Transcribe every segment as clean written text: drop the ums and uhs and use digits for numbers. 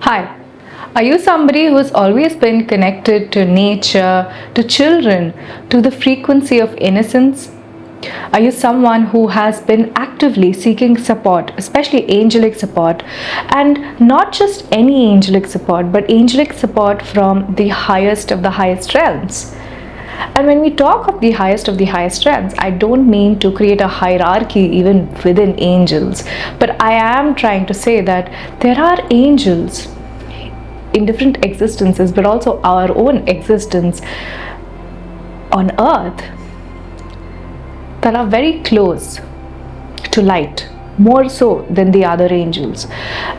Hi, are you somebody who's always been connected to nature, to children, to the frequency of innocence? Are you someone who has been actively seeking support, especially angelic support, and not just any angelic support, but angelic support from the highest of the highest realms? And when we talk of the highest realms, I don't mean to create a hierarchy even within angels, but I am trying to say that there are angels in different existences, but also our own existence on earth, that are very close to light, more so than the other angels.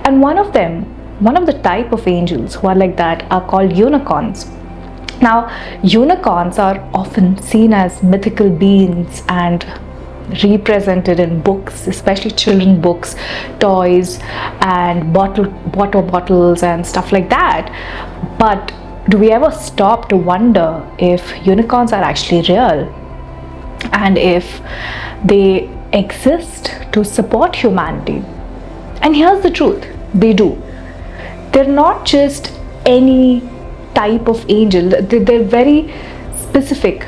And one of the type of angels who are like that are called unicorns. Now, unicorns are often seen as mythical beings and represented in books, especially children books, toys, and water bottles and stuff like that. But do we ever stop to wonder if unicorns are actually real and if they exist to support humanity? And here's the truth, they do. They're not just any type of angel, they're very specific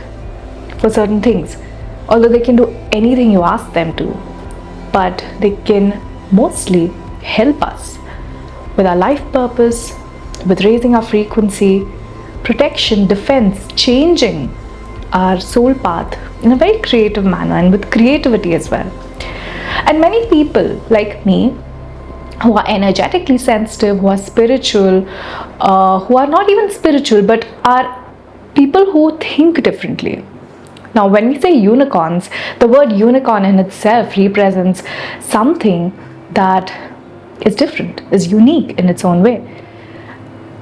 for certain things, although they can do anything you ask them to, but they can mostly help us with our life purpose, with raising our frequency, protection, defense, changing our soul path in a very creative manner and with creativity as well. And many people like me who are energetically sensitive, who are spiritual, who are not even spiritual, but are people who think differently. Now, when we say unicorns, the word unicorn in itself represents something that is different, is unique in its own way.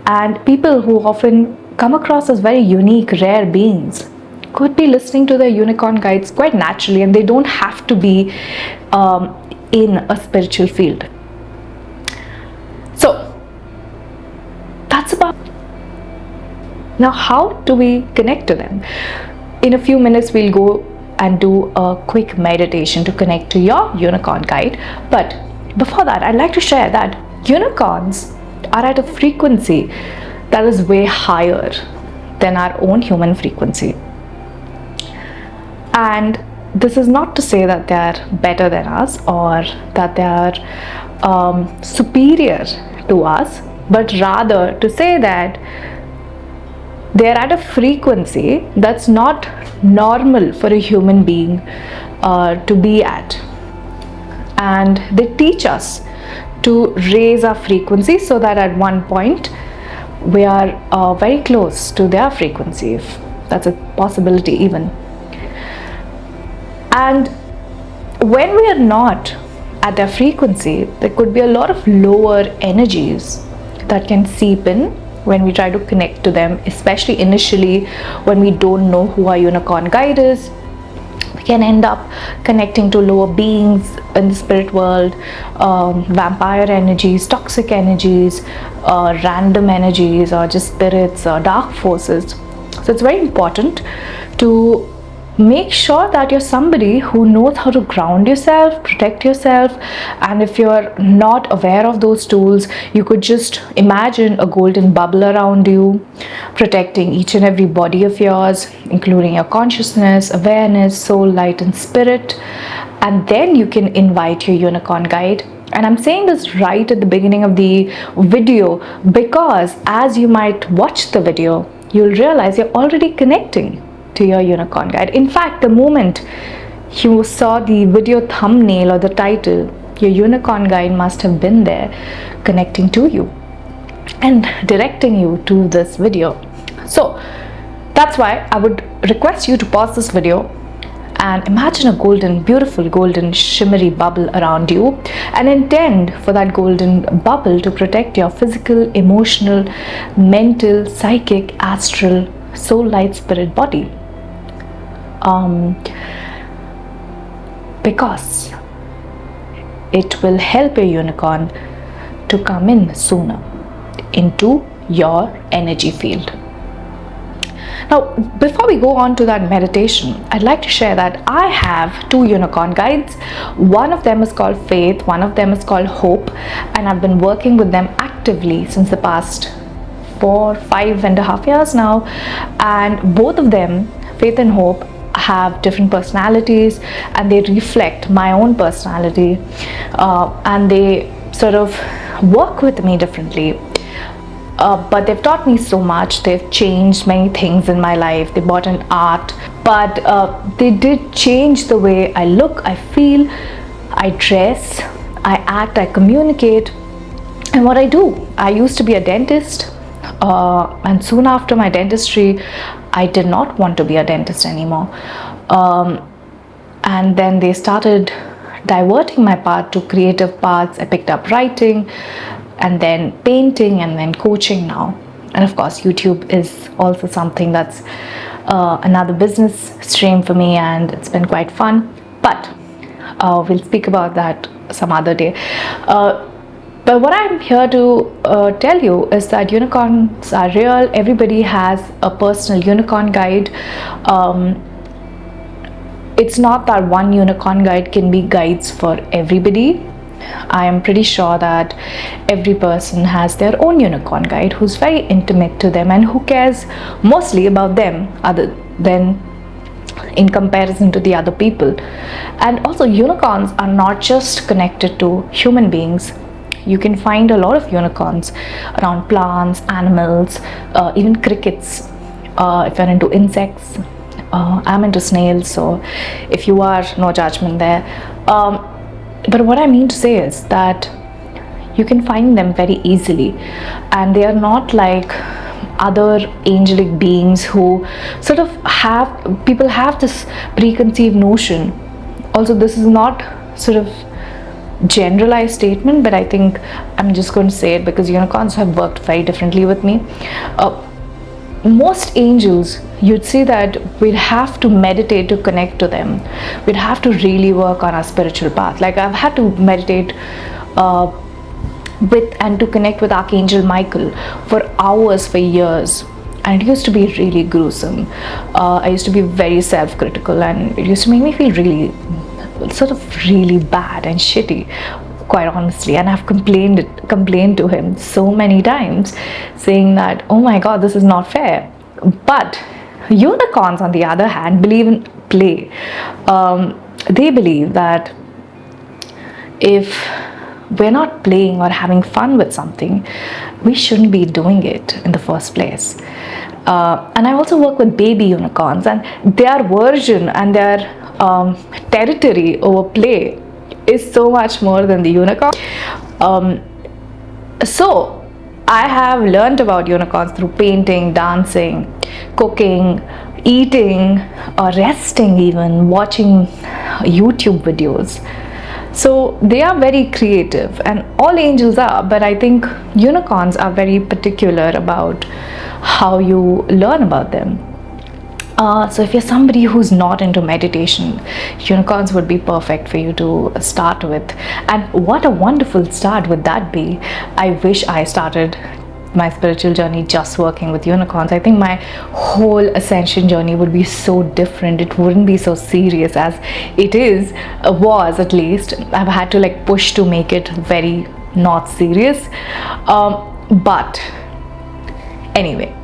And people who often come across as very unique, rare beings could be listening to their unicorn guides quite naturally, and they don't have to be in a spiritual field. So that's about. Now, how do we connect to them? In a few minutes, we'll go and do a quick meditation to connect to your unicorn guide. But before that, I'd like to share that unicorns are at a frequency that is way higher than our own human frequency. And this is not to say that they are better than us or that they are superior to us, but rather to say that they are at a frequency that's not normal for a human being to be at. And they teach us to raise our frequency so that at one point we are very close to their frequency, if that's a possibility even. And when we are not at their frequency, there could be a lot of lower energies that can seep in when we try to connect to them, especially initially when we don't know who our unicorn guide is. We can end up connecting to lower beings in the spirit world, vampire energies, toxic energies, random energies, or just spirits or dark forces. So it's very important to make sure that you're somebody who knows how to ground yourself, protect yourself. And if you're not aware of those tools, you could just imagine a golden bubble around you, protecting each and every body of yours, including your consciousness, awareness, soul, light, and spirit. And then you can invite your unicorn guide. And I'm saying this right at the beginning of the video because as you might watch the video, you'll realize you're already connecting to your unicorn guide. In fact, the moment you saw the video thumbnail or the title, your unicorn guide must have been there connecting to you and directing you to this video. So that's why I would request you to pause this video and imagine a beautiful golden shimmery bubble around you and intend for that golden bubble to protect your physical, emotional, mental, psychic, astral, soul, light, spirit body. Because it will help your unicorn to come in sooner into your energy field. Now, before we go on to that meditation, I'd like to share that I have two unicorn guides. One of them is called Faith, one of them is called Hope, and I've been working with them actively since the past 5.5 years now. And both of them, Faith and Hope, have different personalities, and they reflect my own personality, and they sort of work with me differently. But they've taught me so much. They've changed many things in my life. They brought in art, but they did change the way I look, I feel, I dress, I act, I communicate, and what I do. I used to be a dentist, and soon after my dentistry, I did not want to be a dentist anymore. And then they started diverting my path to creative paths. I picked up writing, and then painting, and then coaching now. And of course, YouTube is also something that's another business stream for me, and it's been quite fun. But we'll speak about that some other day. But what I'm here to tell you is that unicorns are real. Everybody has a personal unicorn guide. It's not that one unicorn guide can be guides for everybody. I am pretty sure that every person has their own unicorn guide who's very intimate to them and who cares mostly about them other than in comparison to the other people. And also, unicorns are not just connected to human beings. You can find a lot of unicorns around plants, animals, even crickets. If you're into insects, I'm into snails, so if you are, no judgment there. But what I mean to say is that you can find them very easily, and they are not like other angelic beings who sort of people have this preconceived notion. Also, this is not sort of generalized statement, but I think I'm just going to say it because unicorns have worked very differently with me. Most angels, you'd see that we'd have to meditate to connect to them. We'd have to really work on our spiritual path. Like, I've had to meditate with and to connect with Archangel Michael for hours, for years, and it used to be really gruesome. I used to be very self-critical, and it used to make me feel really bad and shitty, quite honestly. And I've complained to him so many times, saying that, oh my god, this is not fair. But unicorns, on the other hand, believe in play. They believe that if we're not playing or having fun with something, we shouldn't be doing it in the first place. And I also work with baby unicorns, and their version and their territory over play is so much more than the unicorn. So I have learned about unicorns through painting, dancing, cooking, eating, or resting, even watching YouTube videos. So they are very creative, and all angels are, but I think unicorns are very particular about how you learn about them. So if you're somebody who's not into meditation, unicorns would be perfect for you to start with. And what a wonderful start would that be. I wish I started my spiritual journey just working with unicorns. I think my whole ascension journey would be so different. It wouldn't be so serious as it was at least. I've had to like push to make it very not serious. But anyway,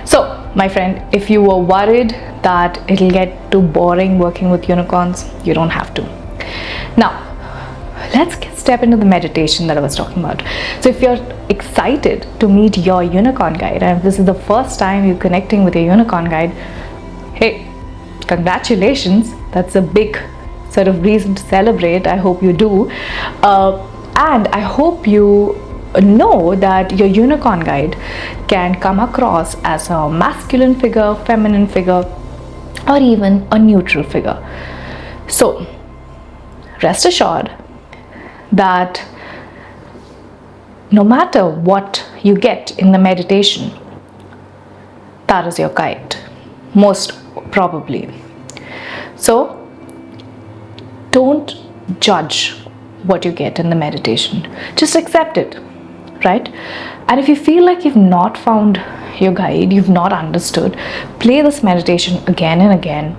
so my friend, if you were worried that it'll get too boring working with unicorns, you don't have to. Now, let's step into the meditation that I was talking about. So if you're excited to meet your unicorn guide, and if this is the first time you're connecting with your unicorn guide, hey, congratulations. That's a big sort of reason to celebrate. I hope you do. And I hope you know that your unicorn guide can come across as a masculine figure, feminine figure, or even a neutral figure. So rest assured that no matter what you get in the meditation, that is your guide, most probably. So don't judge what you get in the meditation. Just accept it. right? And if you feel like you've not found your guide, you've not understood, play this meditation again and again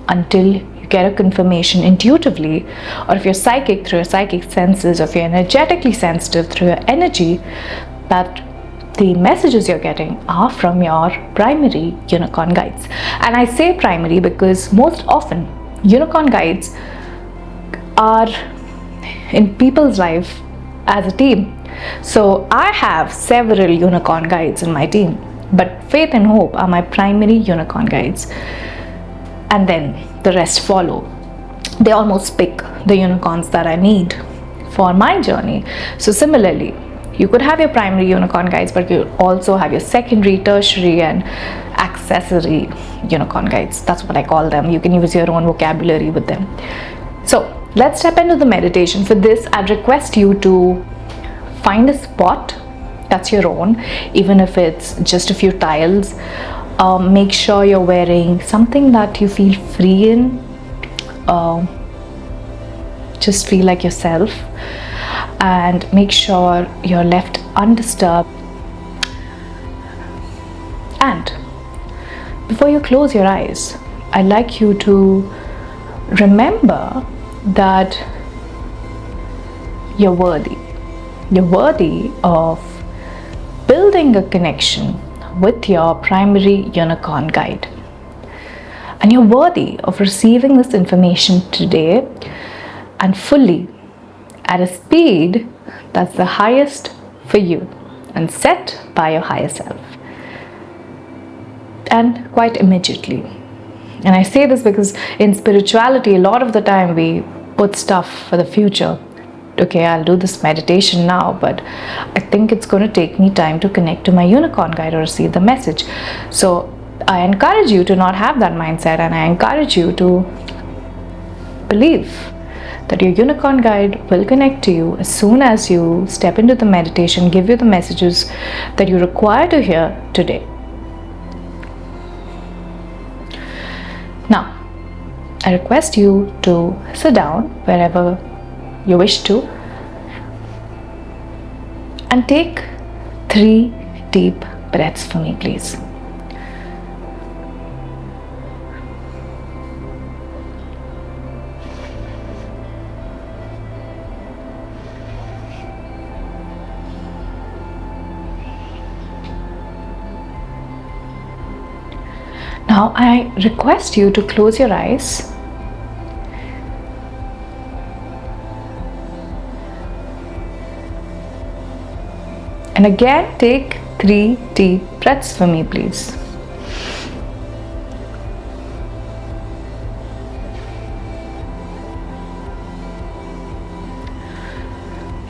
until you get a confirmation intuitively, or if you're psychic, through your psychic senses, or if you're energetically sensitive through your energy, that the messages you're getting are from your primary unicorn guides. And I say primary because most often unicorn guides are in people's life as a team. So I have several unicorn guides in my team, but faith and hope are my primary unicorn guides, and then the rest follow. They almost pick the unicorns that I need for my journey. So similarly, you could have your primary unicorn guides, but you also have your secondary, tertiary, and accessory unicorn guides. That's what I call them. You can use your own vocabulary with them. So let's step into the meditation. For this, I'd request you to find a spot that's your own, even if it's just a few tiles. Make sure you're wearing something that you feel free in. Just feel like yourself, and make sure you're left undisturbed. And before you close your eyes, I'd like you to remember that you're worthy. You're worthy of building a connection with your primary unicorn guide. And you're worthy of receiving this information today and fully at a speed that's the highest for you and set by your higher self. And quite immediately. And I say this because in spirituality, a lot of the time we put stuff for the future. Okay, I'll do this meditation now, but I think it's going to take me time to connect to my unicorn guide or receive the message. So I encourage you to not have that mindset, and I encourage you to believe that your unicorn guide will connect to you as soon as you step into the meditation, give you the messages that you require to hear today. Now, I request you to sit down wherever you wish to and take 3 deep breaths for me, please. Now I request you to close your eyes and again take 3 deep breaths for me, please.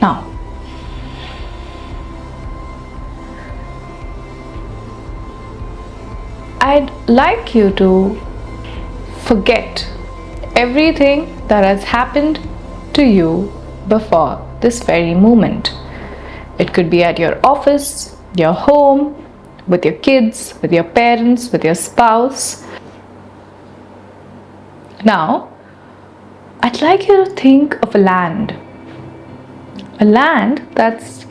Now, I'd like you to forget everything that has happened to you before this very moment. It could be at your office, your home, with your kids, with your parents, with your spouse. Now, I'd like you to think of a land that's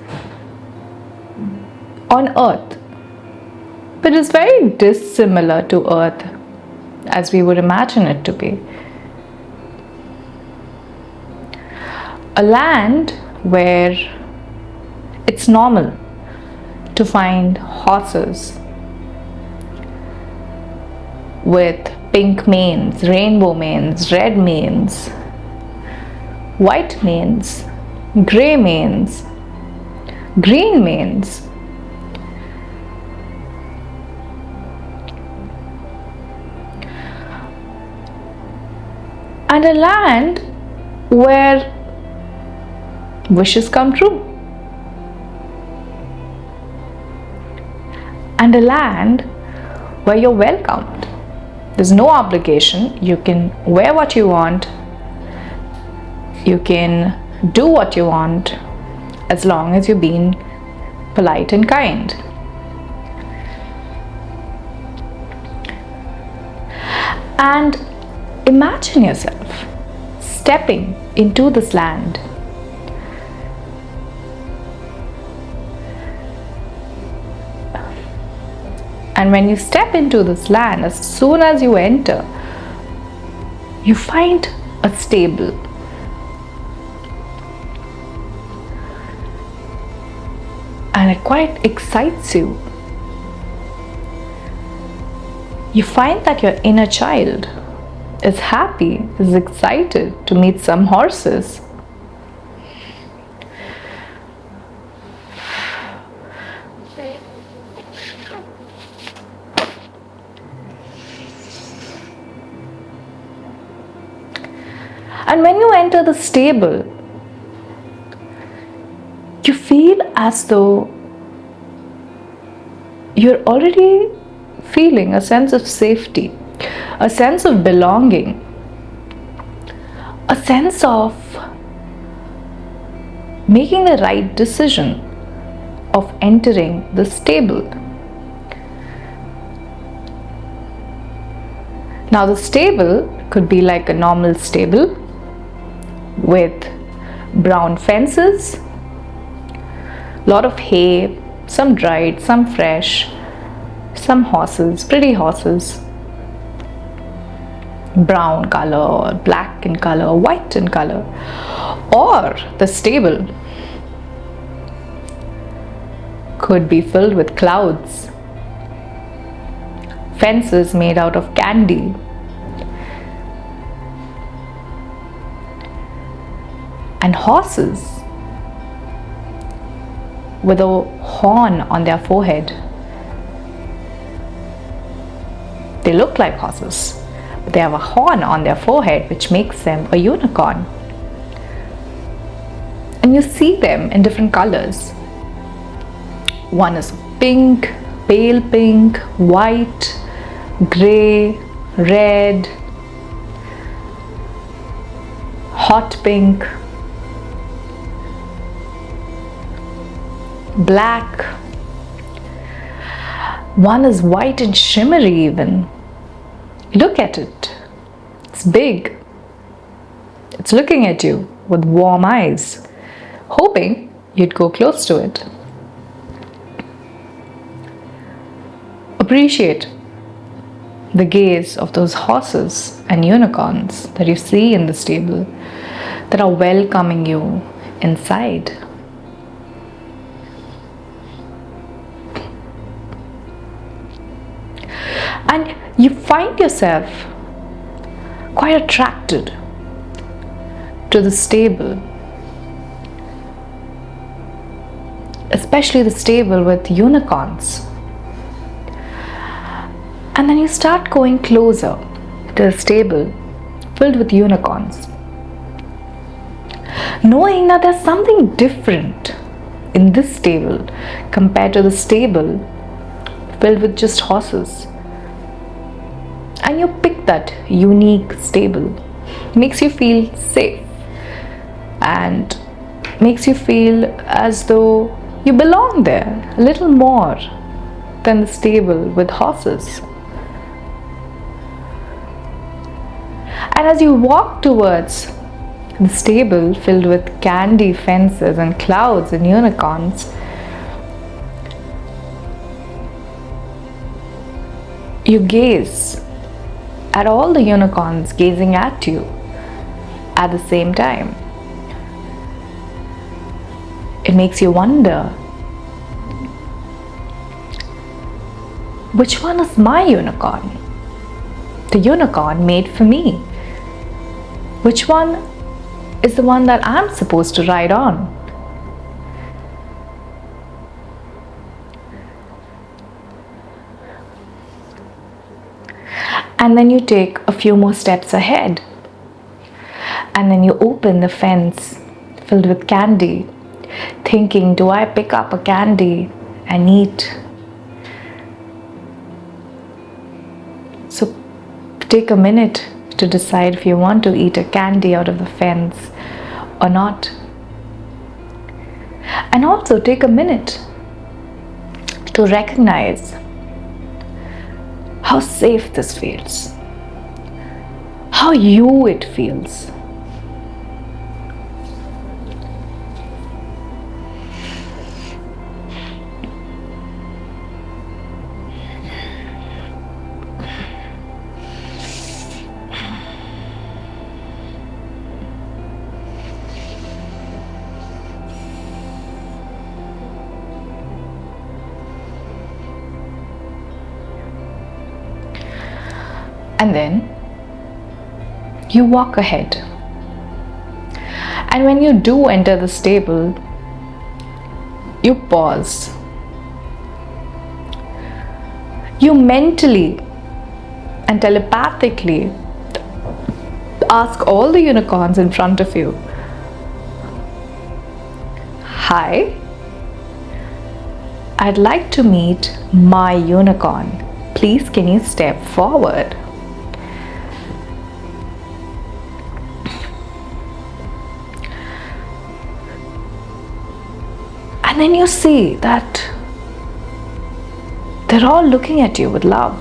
on Earth, but is very dissimilar to Earth as we would imagine it to be. A land where it's normal to find horses with pink manes, rainbow manes, red manes, white manes, grey manes, green manes. And a land where wishes come true. And a land where you're welcomed. There's no obligation. You can wear what you want. You can do what you want as long as you're being polite and kind. And imagine yourself stepping into this land And when you step into this land, as soon as you enter, you find a stable. And it quite excites you. You find that your inner child is happy, is excited to meet some horses. And when you enter the stable, you feel as though you're already feeling a sense of safety, a sense of belonging, a sense of making the right decision of entering the stable. Now, the stable could be like a normal stable with brown fences, lot of hay, some dried, some fresh, some horses, pretty horses, brown color, black in color, white in color. Or the stable could be filled with clouds, fences made out of candy, and horses with a horn on their forehead. They look like horses, but they have a horn on their forehead, which makes them a unicorn. And you see them in different colors. One is pink, pale pink, white, gray, red, hot pink, black. One is white and shimmery even. Look at it. It's big. It's looking at you with warm eyes, hoping you'd go close to it. Appreciate the gaze of those horses and unicorns that you see in the stable that are welcoming you inside. And you find yourself quite attracted to the stable, especially the stable with unicorns. And then you start going closer to the stable filled with unicorns, knowing that there's something different in this stable compared to the stable filled with just horses. And you pick that unique stable. Makes you feel safe and makes you feel as though you belong there a little more than the stable with horses. And as you walk towards the stable filled with candy fences and clouds and unicorns, you gaze at all the unicorns gazing at you at the same time. It makes you wonder, which one is my unicorn? The unicorn made for me. Which one is the one that I'm supposed to ride on? And then you take a few more steps ahead. And then you open the fence filled with candy, thinking, do I pick up a candy and eat? So take a minute to decide if you want to eat a candy out of the fence or not. And also take a minute to recognize how safe this feels, how you it feels. And then you walk ahead. And when you do enter the stable, you pause. You mentally and telepathically ask all the unicorns in front of you, "Hi, I'd like to meet my unicorn. Please, can you step forward?" And then you see that they're all looking at you with love.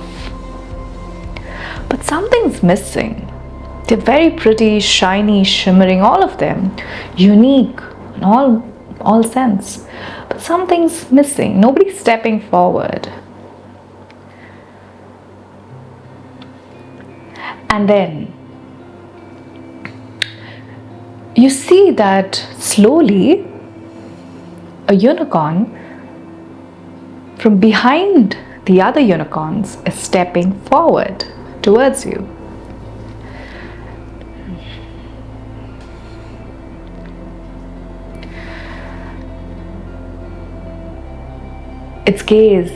But something's missing. They're very pretty, shiny, shimmering, all of them, unique in all sense. But something's missing. Nobody's stepping forward. And then you see that slowly a unicorn from behind the other unicorns is stepping forward towards you. Its gaze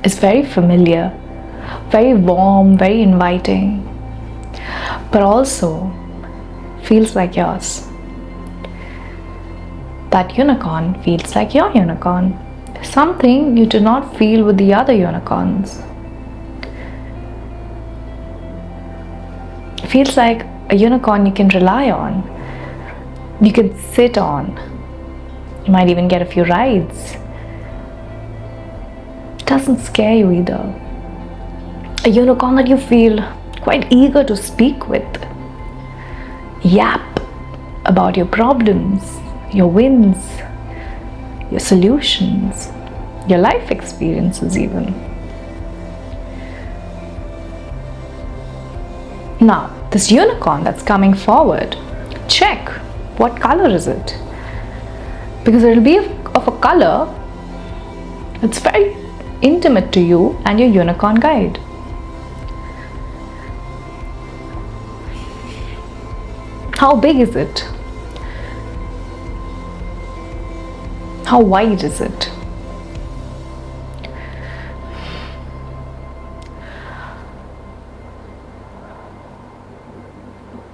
is very familiar, very warm, very inviting, but also feels like yours. That unicorn feels like your unicorn. Something you do not feel with the other unicorns. It feels like a unicorn you can rely on. You can sit on. You might even get a few rides. It doesn't scare you either. A unicorn that you feel quite eager to speak with. Yap about your problems, your wins, your solutions, your life experiences even. Now, this unicorn that's coming forward, check what color is it? Because it'll be of a color that's very intimate to you and your unicorn guide. How big is it? How wide is it?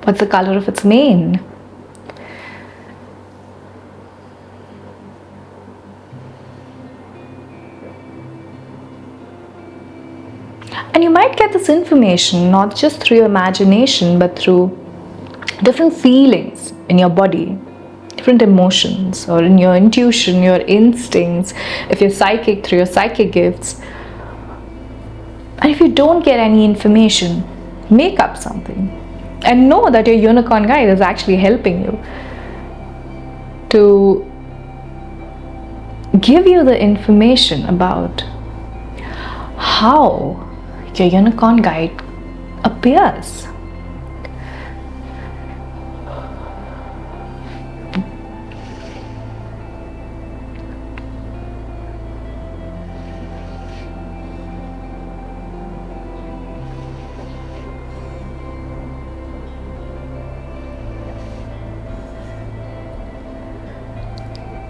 What's the color of its mane? And you might get this information not just through your imagination, but through different feelings in your body, different emotions, or in your intuition, your instincts, if you're psychic, through your psychic gifts. And if you don't get any information, make up something and know that your unicorn guide is actually helping you to give you the information about how your unicorn guide appears.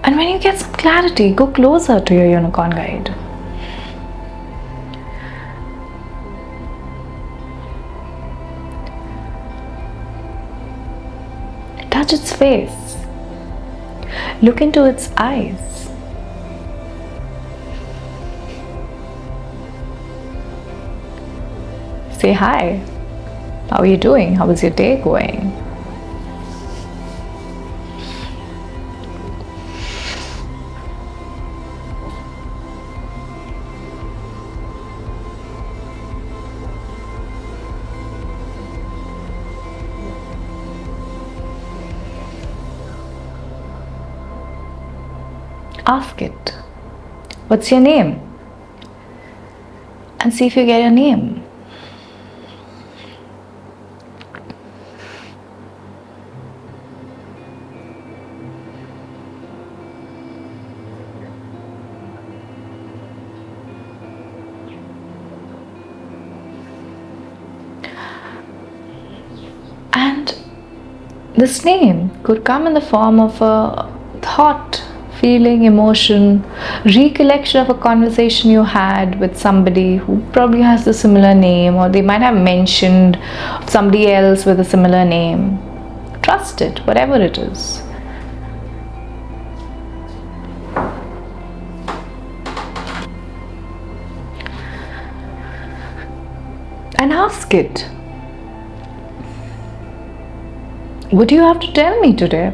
And when you get some clarity, go closer to your unicorn guide. Touch its face. Look into its eyes. Say hi. How are you doing? How is your day going? Ask it, what's your name? And see if you get your name. This name could come in the form of a thought, feeling, emotion, recollection of a conversation you had with somebody who probably has a similar name, or they might have mentioned somebody else with a similar name. Trust it, whatever it is. And ask it, what do you have to tell me today?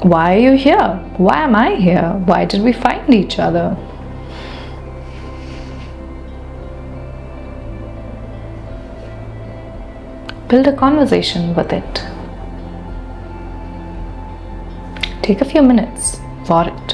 Why are you here? Why am I here? Why did we find each other? Build a conversation with it. Take a few minutes for it.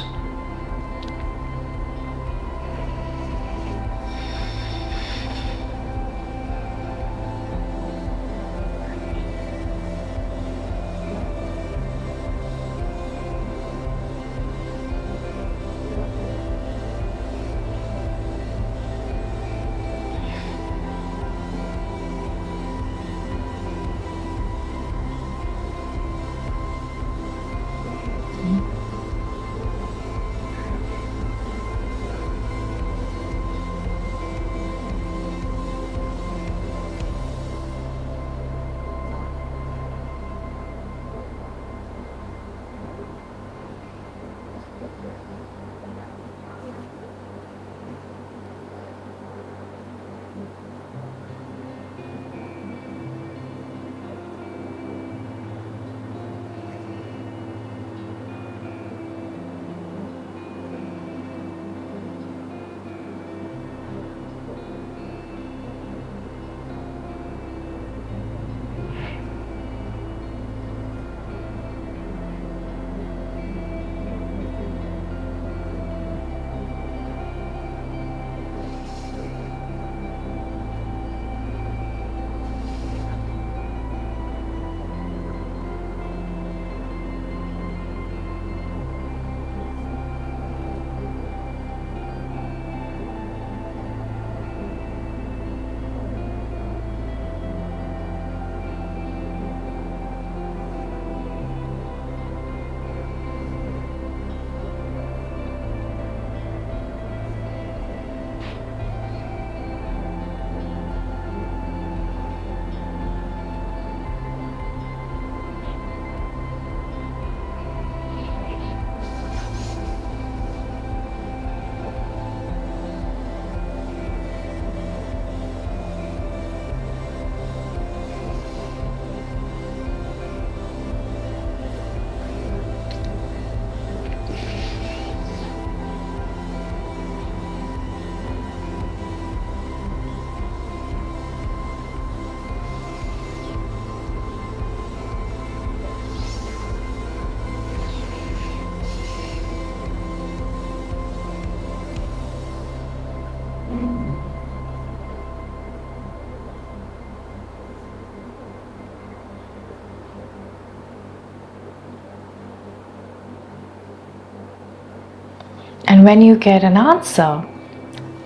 And when you get an answer,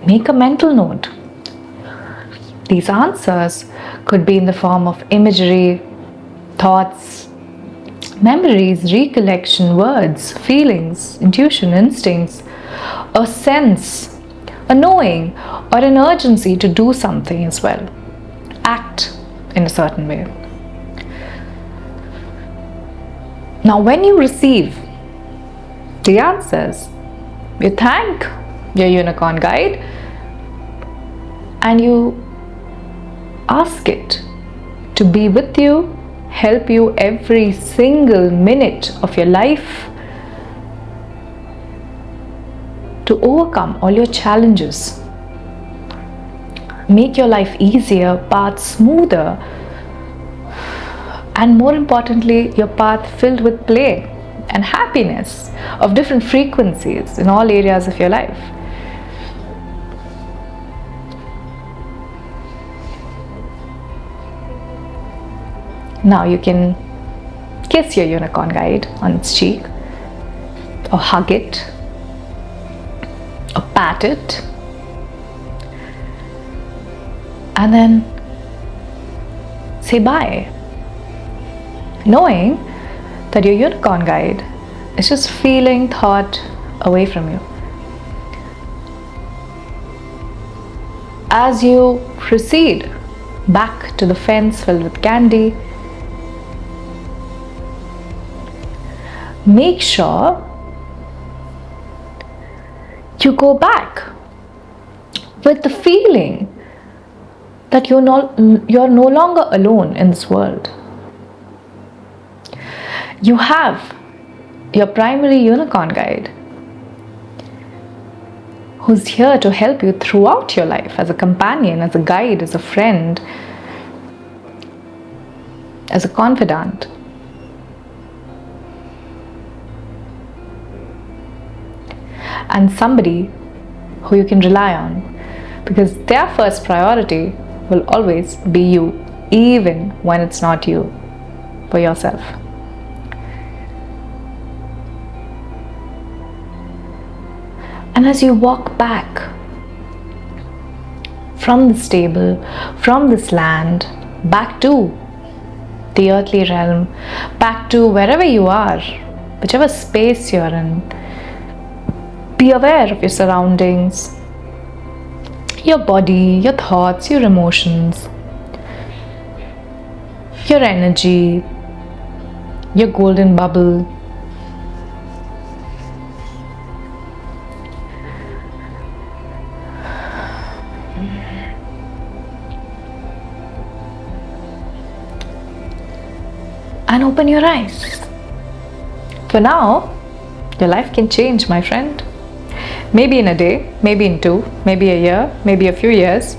make a mental note. These answers could be in the form of imagery, thoughts, memories, recollection, words, feelings, intuition, instincts, a sense, a knowing, or an urgency to do something as well. Act in a certain way. Now, when you receive the answers, you thank your unicorn guide and you ask it to be with you, help you every single minute of your life to overcome all your challenges. Make your life easier, path smoother, and more importantly, your path filled with play and happiness of different frequencies in all areas of your life. Now you can kiss your unicorn guide on its cheek, or hug it, or pat it, and then say bye, knowing that your unicorn guide is just feeling thought away from you. As you proceed back to the fence filled with candy, make sure you go back with the feeling that you're no longer alone in this world. You have your primary unicorn guide who's here to help you throughout your life as a companion, as a guide, as a friend, as a confidant. And somebody who you can rely on, because their first priority will always be you, even when it's not you, for yourself. And as you walk back from the stable, from this land, back to the earthly realm, back to wherever you are, whichever space you're in, be aware of your surroundings, your body, your thoughts, your emotions, your energy, your golden bubble. And open your eyes. For now, your life can change, my friend. Maybe in a day, maybe in 2, maybe a year, maybe a few years.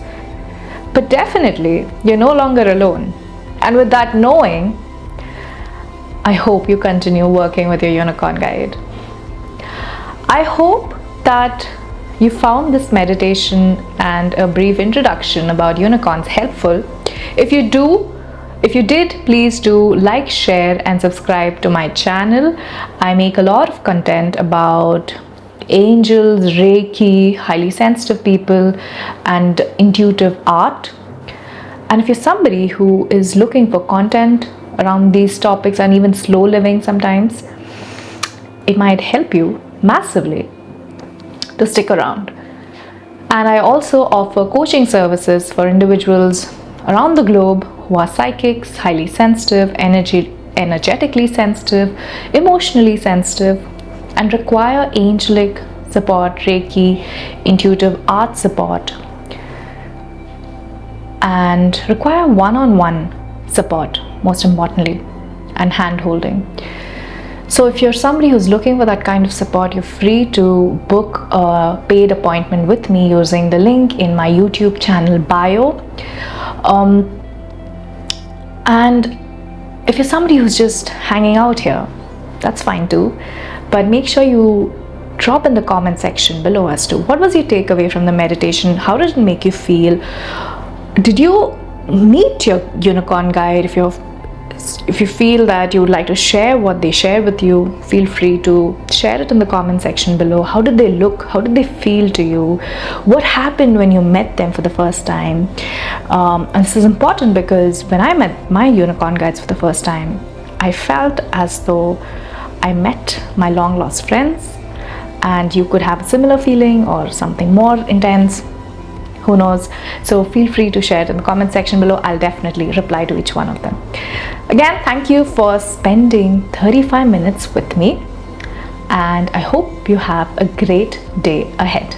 But definitely, you're no longer alone. And with that knowing, I hope you continue working with your unicorn guide. I hope that you found this meditation and a brief introduction about unicorns helpful. If you did, please do like, share, and subscribe to my channel. I make a lot of content about angels, Reiki, highly sensitive people, and intuitive art. And if you're somebody who is looking for content around these topics and even slow living sometimes, it might help you massively to stick around. And I also offer coaching services for individuals around the globe who are psychics, highly sensitive, energetically sensitive, emotionally sensitive, and require angelic support, Reiki, intuitive art support, and require one-on-one support, most importantly, and hand-holding. So if you're somebody who's looking for that kind of support, you're free to book a paid appointment with me using the link in my YouTube channel bio. And if you're somebody who's just hanging out here, that's fine too. But make sure you drop in the comment section below as to what was your takeaway from the meditation. How did it make you feel? Did you meet your unicorn guide? If you feel that you would like to share what they shared with you, feel free to share it in the comment section below. How did they look? How did they feel to you? What happened when you met them for the first time? And this is important because when I met my unicorn guides for the first time, I felt as though I met my long lost friends, and you could have a similar feeling or something more intense. Who knows? So feel free to share it in the comment section below. I'll definitely reply to each one of them. Again, thank you for spending 35 minutes with me, and I hope you have a great day ahead.